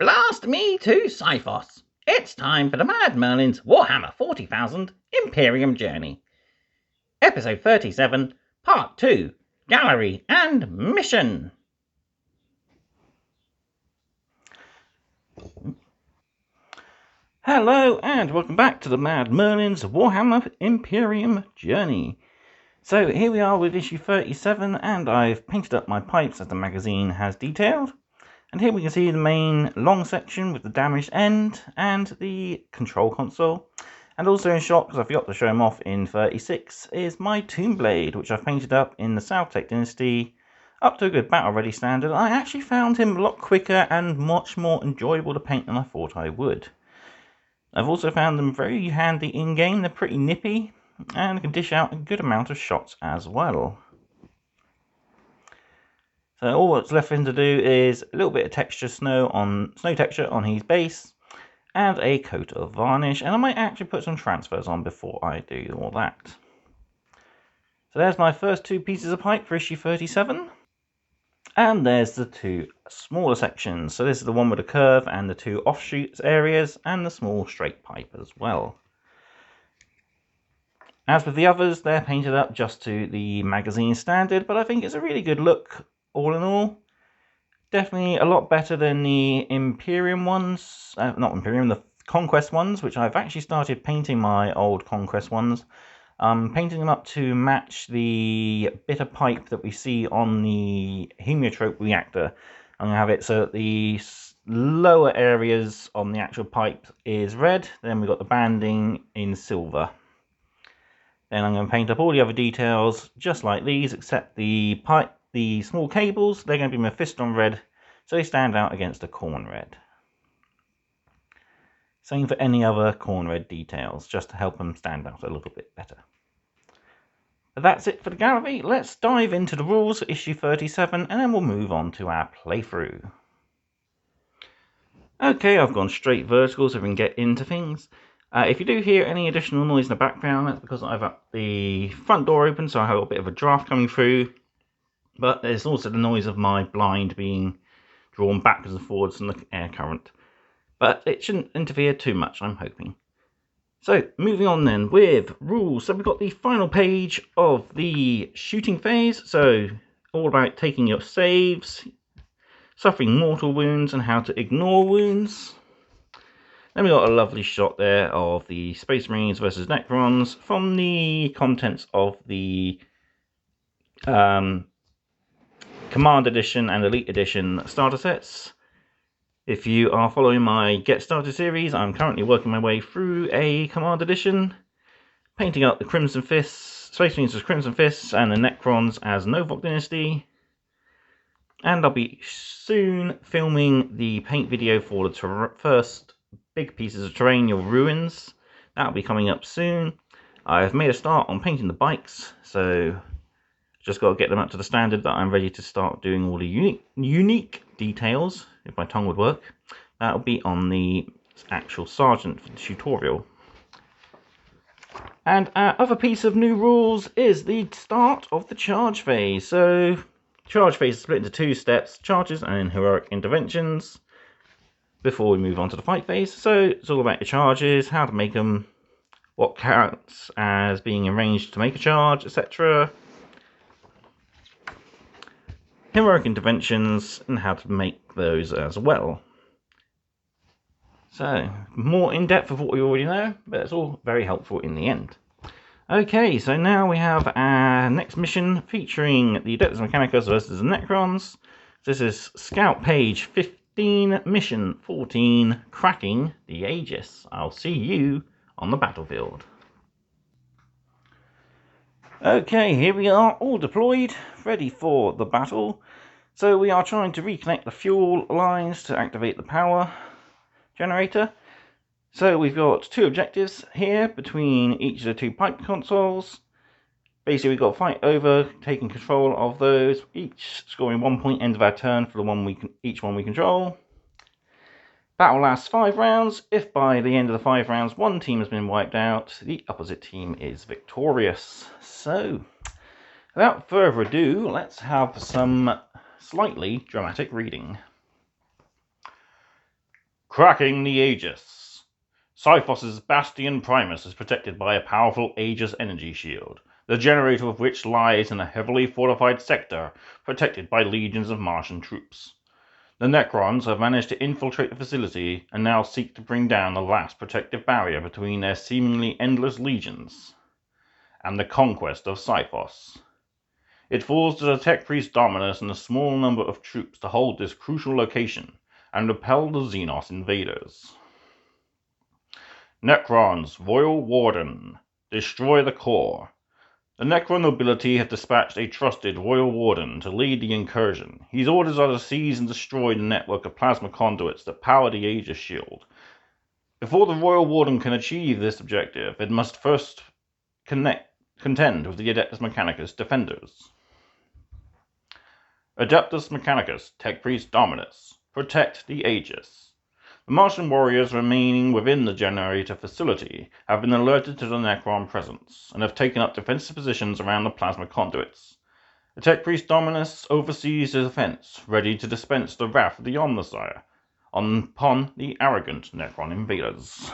Blast me to Siphos! It's time for the Mad Merlin's Warhammer 40,000 Imperium Journey. Episode 37, Part 2, Gallery and Mission. Hello and welcome back to the Mad Merlin's Warhammer Imperium Journey. So here we are with issue 37, and I've painted up my pipes as the magazine has detailed. And here we can see the main long section with the damaged end and the control console. And also in shot, because I forgot to show them off in 36, is my Tomb Blade, which I've painted up in the South Dynasty up to a good battle ready standard. I actually found him a lot quicker and much more enjoyable to paint than I thought I would. I've also found them very handy in-game. They're pretty nippy and can dish out a good amount of shots as well. So all that's left for him to do is a little bit of texture, snow texture on his base, and a coat of varnish. And I might actually put some transfers on before I do all that. So there's my first two pieces of pipe for issue 37. And there's the two smaller sections. So this is the one with a curve and the two offshoots areas, and the small straight pipe as well. As with the others, they're painted up just to the magazine standard, but I think it's a really good look all in all. Definitely a lot better than the Imperium ones, not Imperium, the Conquest ones, which I've actually started painting my old Conquest ones. Painting them up to match the bit of pipe that we see on the heliotrope reactor. I'm going to have it so that the lower areas on the actual pipe is red, then we've got the banding in silver. Then I'm going to paint up all the other details just like these, except the pipe. The small cables, they're going to be Mephiston red, so they stand out against a corn red. Same for any other corn red details, just to help them stand out a little bit better. But that's it for the gallery. Let's dive into the rules for issue 37, and then we'll move on to our playthrough. Okay, I've gone straight vertical so we can get into things. If you do hear any additional noise in the background, that's because I've got the front door open, so I have a bit of a draft coming through. But there's also the noise of my blind being drawn backwards and forwards from the air current. But it shouldn't interfere too much, I'm hoping. So, moving on then with rules. So we've got the final page of the shooting phase. So, all about taking your saves, suffering mortal wounds, and how to ignore wounds. Then we've got a lovely shot there of the Space Marines versus Necrons from the contents of the Command Edition and Elite Edition starter sets. If you are following my Get Started series, I'm currently working my way through a Command Edition, painting up the Crimson Fists, Space Marines as Crimson Fists, and the Necrons as Novok Dynasty. And I'll be soon filming the paint video for the first big pieces of terrain, your ruins. That'll be coming up soon. I've made a start on painting the bikes, so just got to get them up to the standard that I'm ready to start doing all the unique details, if my tongue would work. That'll be on the actual Sergeant for the tutorial. And our other piece of new rules is the start of the charge phase. So, charge phase is split into two steps, charges and heroic interventions, before we move on to the fight phase. So, it's all about your charges, how to make them, what counts as being arranged to make a charge, etc. Heroic interventions and how to make those as well. So, more in depth of what we already know, but it's all very helpful in the end. Okay, so now we have our next mission featuring the Adeptus Mechanicus versus the Necrons. This is Scout Page 15, Mission 14, Cracking the Aegis. I'll see you on the battlefield. Okay, here we are, all deployed, ready for the battle. So we are trying to reconnect the fuel lines to activate the power generator. So we've got two objectives here between each of the two pipe consoles. Basically we've got to fight over, taking control of those, each scoring 1 point end of our turn for each one we control. Battle lasts 5 rounds. If by the end of the 5 rounds one team has been wiped out, the opposite team is victorious. So, without further ado, let's have some slightly dramatic reading. Cracking the Aegis. Cyphos's Bastion Primus is protected by a powerful Aegis energy shield, the generator of which lies in a heavily fortified sector protected by legions of Martian troops. The Necrons have managed to infiltrate the facility and now seek to bring down the last protective barrier between their seemingly endless legions and the conquest of Cyphos. It falls to the Tech Priest Dominus and a small number of troops to hold this crucial location and repel the Xenos invaders. Necrons, Royal Warden. Destroy the core. The Necron nobility have dispatched a trusted Royal Warden to lead the incursion. His orders are to seize and destroy the network of plasma conduits that power the Aegis shield. Before the Royal Warden can achieve this objective, it must first contend with the Adeptus Mechanicus defenders. Adeptus Mechanicus, Tech Priest Dominus. Protect the Aegis. The Martian warriors remaining within the generator facility have been alerted to the Necron presence and have taken up defensive positions around the plasma conduits. The Tech Priest Dominus oversees the defense, ready to dispense the wrath of the Omnissiah upon the arrogant Necron invaders.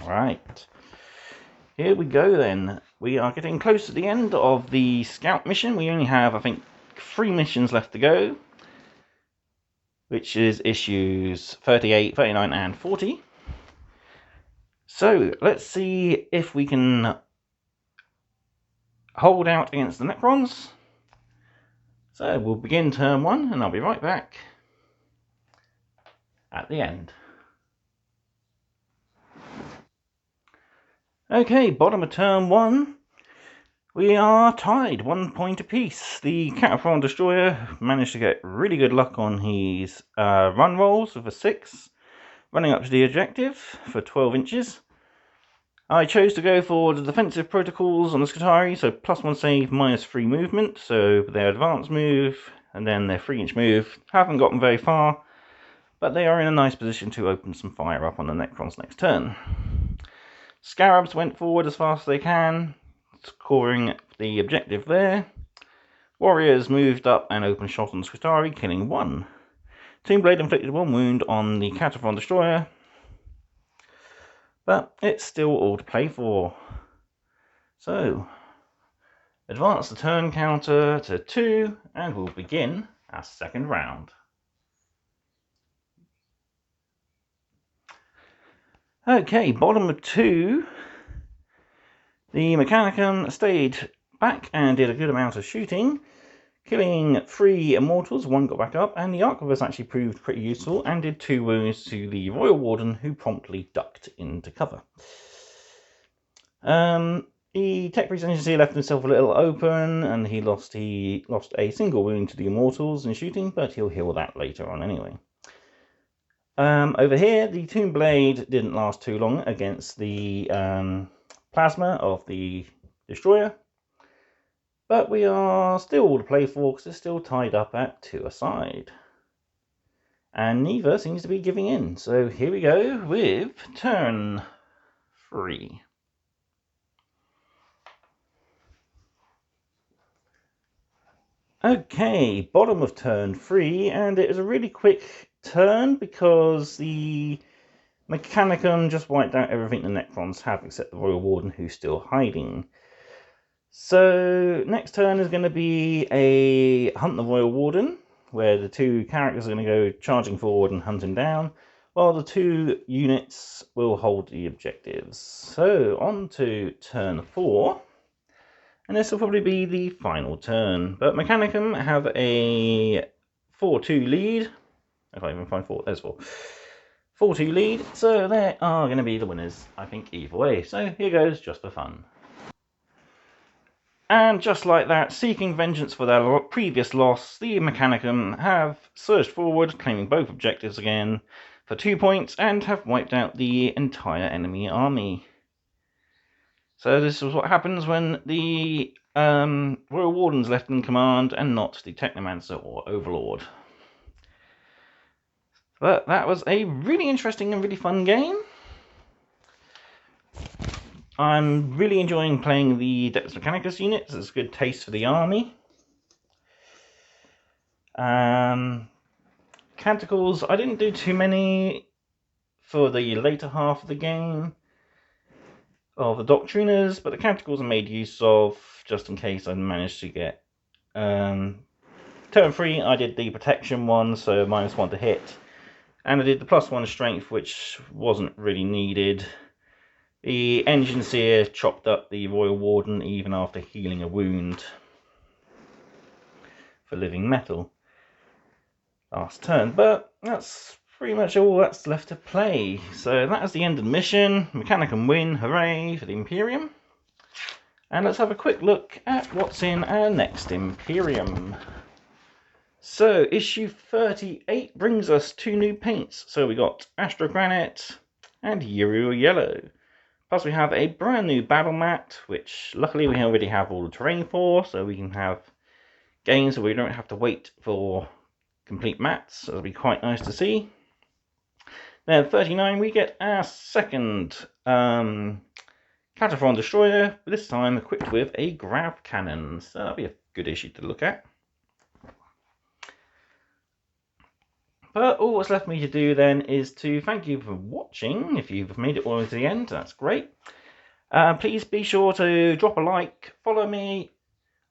Right. Here we go then. We are getting close to the end of the scout mission. We only have, I think, 3 missions left to go, which is issues 38, 39 and 40. So let's see if we can hold out against the Necrons. So we'll begin turn 1 and I'll be right back at the end. Okay, bottom of turn 1, we are tied, 1 point apiece. The Cataphrone Destroyer managed to get really good luck on his run rolls with a 6, running up to the objective for 12 inches. I chose to go for the defensive protocols on the Skitarii, so +1 save, -3 movement, so their advanced move and then their 3-inch move haven't gotten very far, but they are in a nice position to open some fire up on the Necrons next turn. Scarabs went forward as fast as they can, scoring the objective there. Warriors moved up and opened shot on the Skitarii, killing 1. Toonblade inflicted 1 wound on the Cataphrone Destroyer, but it's still all to play for. So, advance the turn counter to 2, and we'll begin our second round. Okay, bottom of 2, the Mechanicum stayed back and did a good amount of shooting, killing 3 Immortals, 1 got back up, and the Arquebus actually proved pretty useful and did 2 wounds to the Royal Warden, who promptly ducked into cover. The Tech Priest Agency left himself a little open, and he lost a single wound to the Immortals in shooting, but he'll heal that later on anyway. Over here, the Toonblade didn't last too long against the plasma of the Destroyer, but we are still to play for because it's still tied up at 2 aside. And neither seems to be giving in, so here we go with turn 3. Okay, bottom of turn 3, and it was a really quick turn because the Mechanicum just wiped out everything the Necrons have except the Royal Warden, who's still hiding. So next turn is going to be a Hunt the Royal Warden, where the 2 characters are going to go charging forward and hunt him down, while the 2 units will hold the objectives. So on to turn 4. And this will probably be the final turn. But Mechanicum have a 4-2 lead. I can't even find 4. There's 4. 4-2 lead. So they are going to be the winners, I think, either way. So here goes, just for fun. And just like that, seeking vengeance for their previous loss, the Mechanicum have surged forward, claiming both objectives again for 2 points, and have wiped out the entire enemy army. So this is what happens when the Royal Warden's left in command and not the Technomancer or Overlord. But that was a really interesting and really fun game. I'm really enjoying playing the Adeptus Mechanicus units. It's a good taste for the army. Canticles, I didn't do too many for the later half of the game of the Doctriners, but the Canticles I made use of just in case I managed to get turn 3. I did the protection one, so -1 to hit, and I did the +1 strength, which wasn't really needed. The Engine Seer chopped up the Royal Warden even after healing a wound for living metal last turn, but that's pretty much all that's left to play. So that is the end of the mission. Mechanicum win, hooray for the Imperium. And let's have a quick look at what's in our next Imperium. So issue 38 brings us 2 new paints. So we got Astro Granite and Euro Yellow. Plus we have a brand new battle mat, which luckily we already have all the terrain for, so we can have games where we don't have to wait for complete mats. So that'll be quite nice to see. Then 39 we get our second Cataphrone Destroyer, this time equipped with a grav cannon. So that'll be a good issue to look at. But all what's left me to do then is to thank you for watching. If you've made it all the way to the end, that's great. Please be sure to drop a like, follow me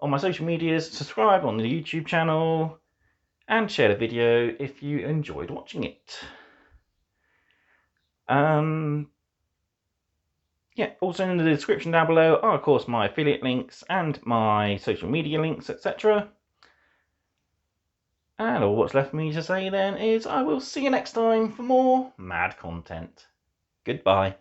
on my social medias, subscribe on the YouTube channel, and share the video if you enjoyed watching it. Yeah, also in the description down below are of course my affiliate links and my social media links, etc. And all what's left for me to say then is I will see you next time for more mad content. Goodbye.